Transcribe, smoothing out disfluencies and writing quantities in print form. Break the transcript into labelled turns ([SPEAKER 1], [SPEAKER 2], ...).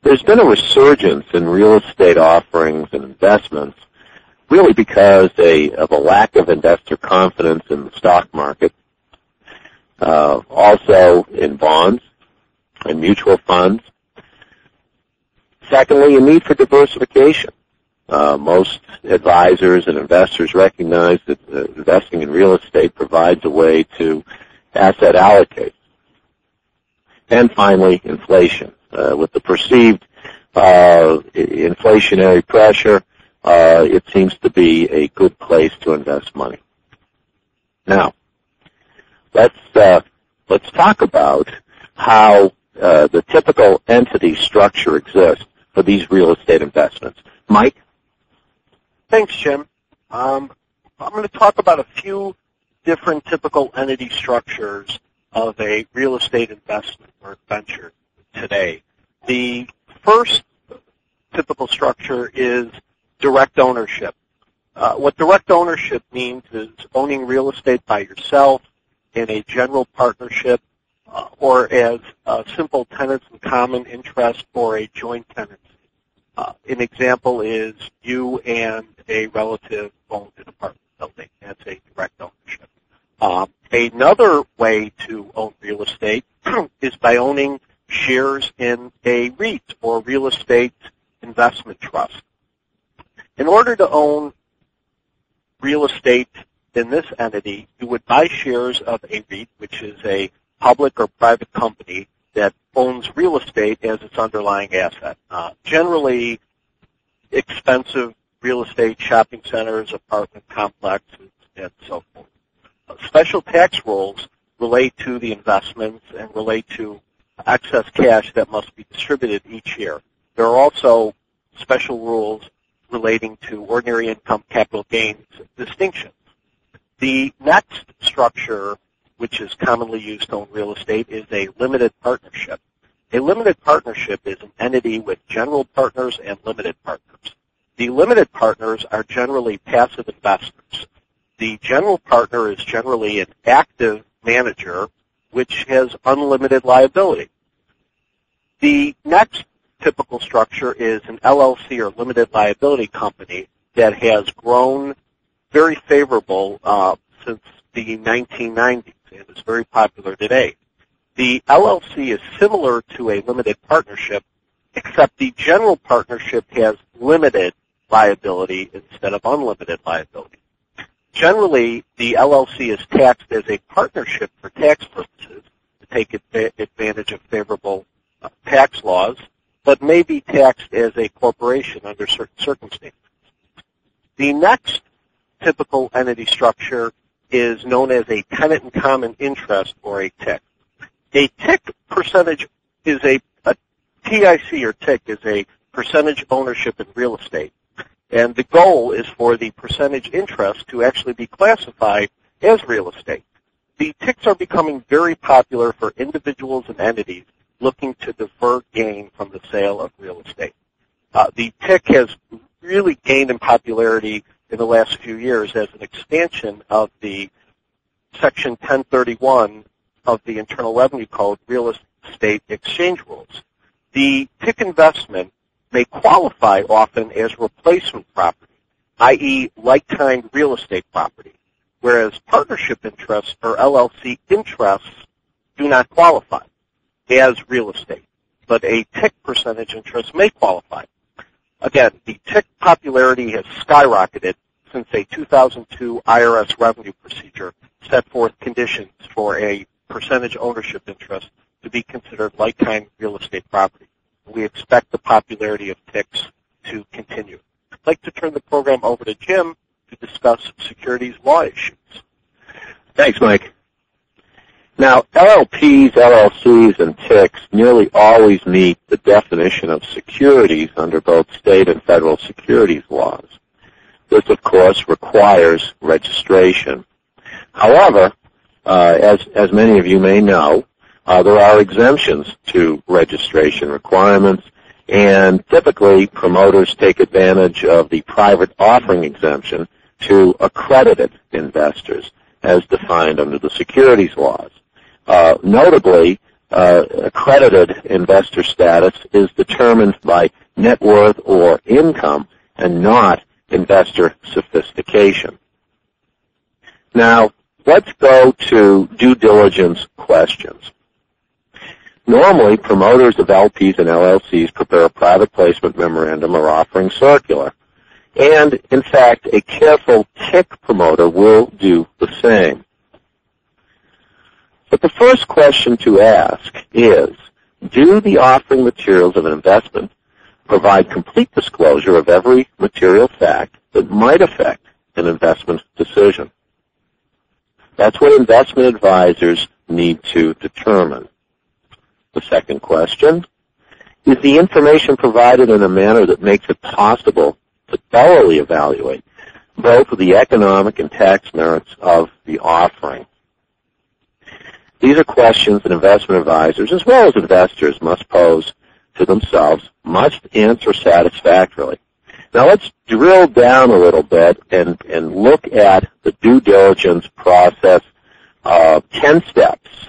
[SPEAKER 1] There's been a resurgence in real estate offerings and investments, really because of a lack of investor confidence in the stock market, also in bonds and mutual funds. Secondly, a need for diversification. Most advisors and investors recognize that investing in real estate provides a way to asset allocate. And finally, inflation. With the perceived inflationary pressure, it seems to be a good place to invest money. Now, let's talk about how the typical entity structure exists for these real estate investments. Mike?
[SPEAKER 2] Thanks, Jim. I'm going to talk about a few different typical entity structures of a real estate investment or venture today. The first typical structure is direct ownership. What direct ownership means is owning real estate by yourself in a general partnership or as simple tenants in common interest or a joint tenancy. An example is you and a relative owned an apartment building. That's a direct ownership. Another way to own real estate is by owning shares in a REIT or real estate investment trust. In order to own real estate in this entity, you would buy shares of a REIT, which is a public or private company that owns real estate as its underlying asset. Generally expensive real estate, shopping centers, apartment complexes, and so forth. Special tax rules relate to the investments and relate to excess cash that must be distributed each year. There are also special rules relating to ordinary income capital gains distinctions. The next structure, which is commonly used to own real estate, is a limited partnership. A limited partnership is an entity with general partners and limited partners. The limited partners are generally passive investors. The general partner is generally an active manager which has unlimited liability. The next typical structure is an LLC or limited liability company that has grown very favorable since the 1990s and is very popular today. The LLC is similar to a limited partnership, except the general partnership has limited liability instead of unlimited liability. Generally, the LLC is taxed as a partnership for tax purposes to take advantage of favorable tax laws, but may be taxed as a corporation under certain circumstances. The next typical entity structure is known as a tenant in common interest or a TIC. A TIC percentage is a TIC or TIC is a percentage ownership in real estate. And the goal is for the percentage interest to actually be classified as real estate. The TICs are becoming very popular for individuals and entities looking to defer gain from the sale of real estate. The TIC has really gained in popularity in the last few years as an expansion of the Section 1031 of the Internal Revenue Code real estate exchange rules. The TIC investment may qualify often as replacement property, i.e. like-kind real estate property, whereas partnership interests or LLC interests do not qualify as real estate, but a TIC percentage interest may qualify. Again, the TIC popularity has skyrocketed since a 2002 IRS revenue procedure set forth conditions for a percentage ownership interest to be considered like-kind real estate property. We expect the popularity of TICs to continue. I'd like to turn the program over to Jim to discuss securities law issues.
[SPEAKER 1] Thanks, Mike. Now, LLPs, LLCs, and TICs nearly always meet the definition of securities under both state and federal securities laws. This, of course, requires registration. However, as many of you may know, there are exemptions to registration requirements, and typically promoters take advantage of the private offering exemption to accredited investors as defined under the securities laws. Notably, accredited investor status is determined by net worth or income and not investor sophistication. Now, let's go to due diligence questions. Normally, promoters of LPs and LLCs prepare a private placement memorandum or offering circular. And, in fact, a careful TIC promoter will do the same. But the first question to ask is, do the offering materials of an investment provide complete disclosure of every material fact that might affect an investment decision? That's what investment advisors need to determine. The second question, is the information provided in a manner that makes it possible to thoroughly evaluate both the economic and tax merits of the offering? These are questions that investment advisors, as well as investors, must pose to themselves, must answer satisfactorily. Now let's drill down a little bit and look at the due diligence process, 10 steps